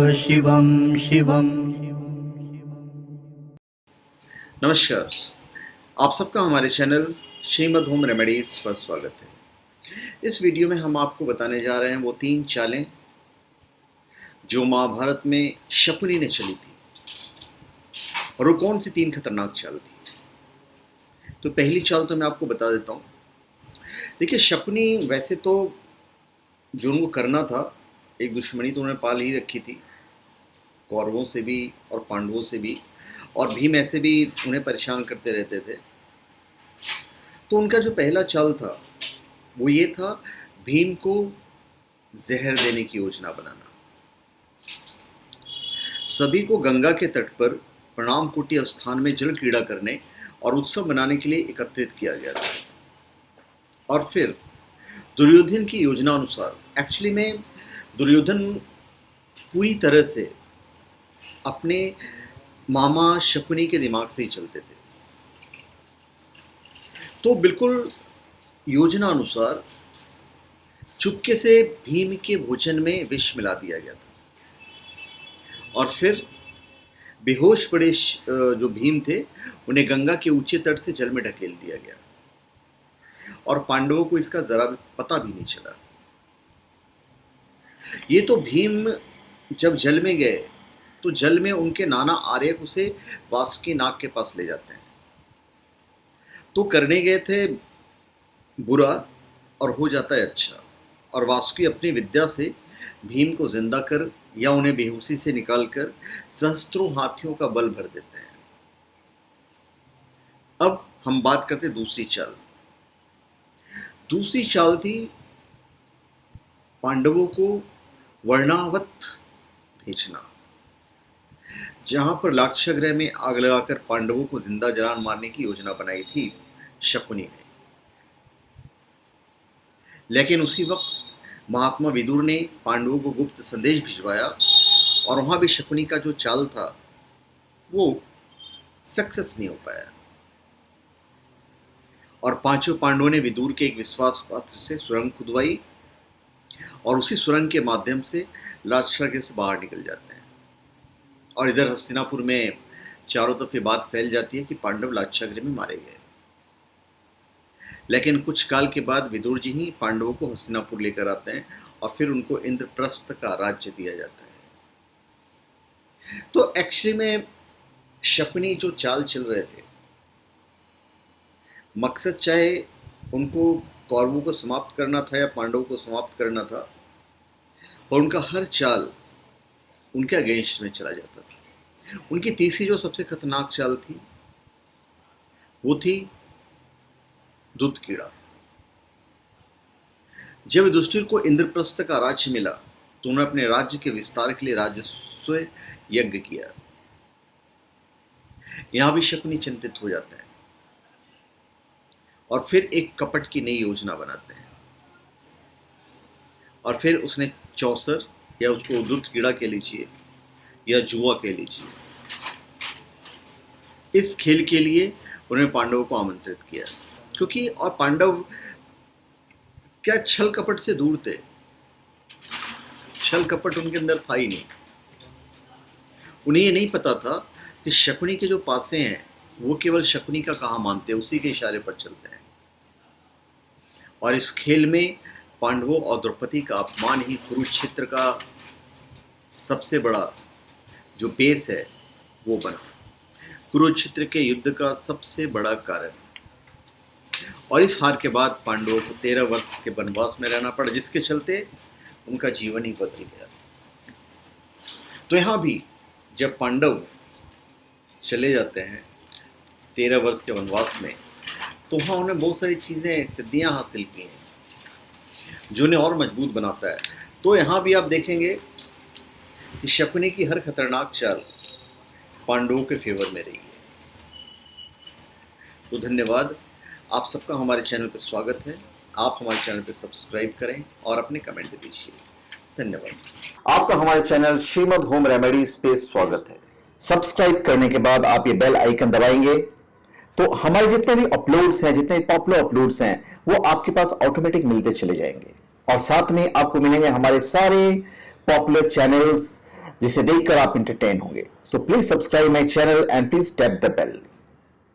शिवं शिवं। नमस्कार, आप सबका हमारे चैनल श्रीमद होम रेमेडीज पर स्वागत है। इस वीडियो में हम आपको बताने जा रहे हैं वो 3 चालें जो महाभारत में शकुनी ने चली थी। और वो कौन सी 3 खतरनाक चाल थी? तो पहली चाल तो मैं आपको बता देता हूँ। देखिए, शकुनी वैसे तो जो उनको करना था, एक दुश्मनी तो उन्होंने पाल ही रखी थी, कौरवों से भी और पांडवों से भी, और भीम ऐसे भी उन्हें परेशान करते रहते थे। तो उनका जो पहला चाल था वो ये था, भीम को जहर देने की योजना बनाना। सभी को गंगा के तट पर प्रणाम कुटी स्थान में जल क्रीड़ा करने और उत्सव मनाने के लिए एकत्रित किया गया था। और फिर दुर्योधन की योजना अनुसार, एक्चुअली में दुर्योधन पूरी तरह से अपने मामा शकुनी के दिमाग से ही चलते थे। तो बिल्कुल योजना अनुसार चुपके से भीम के भोजन में विष मिला दिया गया था और फिर बेहोश पड़े जो भीम थे उन्हें गंगा के ऊंचे तट से जल में ढकेल दिया गया और पांडवों को इसका जरा भी पता भी नहीं चला। ये तो भीम जब जल में गए तो जल में उनके नाना आर्यक उसे वासुकी नाग के पास ले जाते हैं। तो करने गए थे बुरा और हो जाता है अच्छा, और वासुकी अपनी विद्या से भीम को जिंदा कर या उन्हें बेहोशी से निकालकर सहस्त्रों हाथियों का बल भर देते हैं। अब हम बात करते दूसरी चाल। दूसरी चाल थी पांडवों को वर्णावत भेजना। जहां पर लाक्षागृह में आग लगाकर पांडवों को जिंदा जलान मारने की योजना बनाई थी शकुनी ने। लेकिन उसी वक्त महात्मा विदुर ने पांडवों को गुप्त संदेश भिजवाया और वहां भी शकुनी का जो चाल था वो सक्सेस नहीं हो पाया। और 5 पांडवों ने विदुर के एक विश्वास पात्र से सुरंग खुदवाई और उसी सुरंग के माध्यम से लाक्षागृह से बाहर निकल जाते हैं। और इधर हस्तिनापुर में चारों तरफ ये बात फैल जाती है कि पांडव लाक्षागृह में मारे गए। लेकिन कुछ काल के बाद विदुर जी ही पांडवों को हस्तिनापुर लेकर आते हैं और फिर उनको इंद्रप्रस्थ का राज्य दिया जाता है। तो एक्चुअली में शकुनी जो चाल चल रहे थे, मकसद चाहे उनको कौरवों को समाप्त करना था या पांडवों को समाप्त करना था, और उनका हर चाल उनके अगेंस्ट में चला जाता था। उनकी तीसरी जो सबसे खतरनाक चाल थी वो थी दूत कीड़ा। जब युधिष्ठिर को इंद्रप्रस्थ का राज्य मिला तो उन्होंने अपने राज्य के विस्तार के लिए राजस्व यज्ञ किया। यहां भी शकुनी चिंतित हो जाता है और फिर एक कपट की नई योजना बनाते हैं। और फिर उसने चौसर, या उसको दूत कीड़ा कह लीजिए या जुआ कह लीजिए, इस खेल के लिए उन्होंने पांडवों को आमंत्रित किया। क्योंकि और पांडव क्या छल कपट से दूर थे, छल कपट उनके अंदर था ही नहीं। उन्हें ये नहीं पता था कि शकुनी के जो पासे हैं वो केवल शकुनी का कहा मानते हैं, उसी के इशारे पर चलते हैं। और इस खेल में पांडवों और द्रौपदी का अपमान ही कुरुक्षेत्र का सबसे बड़ा जो बेस है वो बना, कुरुक्षेत्र के युद्ध का सबसे बड़ा कारण। और इस हार के बाद पांडवों को 13 वर्ष के वनवास में रहना पड़ा, जिसके चलते उनका जीवन ही बदल गया। तो यहाँ भी जब पांडव चले जाते हैं 13 वर्ष के वनवास में, तो वहाँ उन्हें बहुत सारी चीज़ें, सिद्धियाँ हासिल की हैं जो उन्हें और मजबूत बनाता है। तो यहाँ भी आप देखेंगे कि शकुनी की हर खतरनाक चाल पांडवों के फेवर में रही है। तो धन्यवाद, आप सबका हमारे चैनल पर स्वागत है। आप हमारे चैनल पर सब्सक्राइब करें और अपने कमेंट दीजिए। धन्यवाद। आपका हमारे चैनल श्रीमद होम रेमेडीज पे स्वागत है। सब्सक्राइब करने के बाद आप ये बेल आइकन दबाएंगे तो हमारे जितने भी अपलोड्स हैं, जितने पॉपुलर अपलोड्स हैं, वो आपके पास ऑटोमेटिक मिलते चले जाएंगे। और साथ में आपको मिलेंगे हमारे सारे पॉपुलर चैनल्स जिसे देखकर आप इंटरटेन होंगे। So please subscribe my channel and please tap the bell.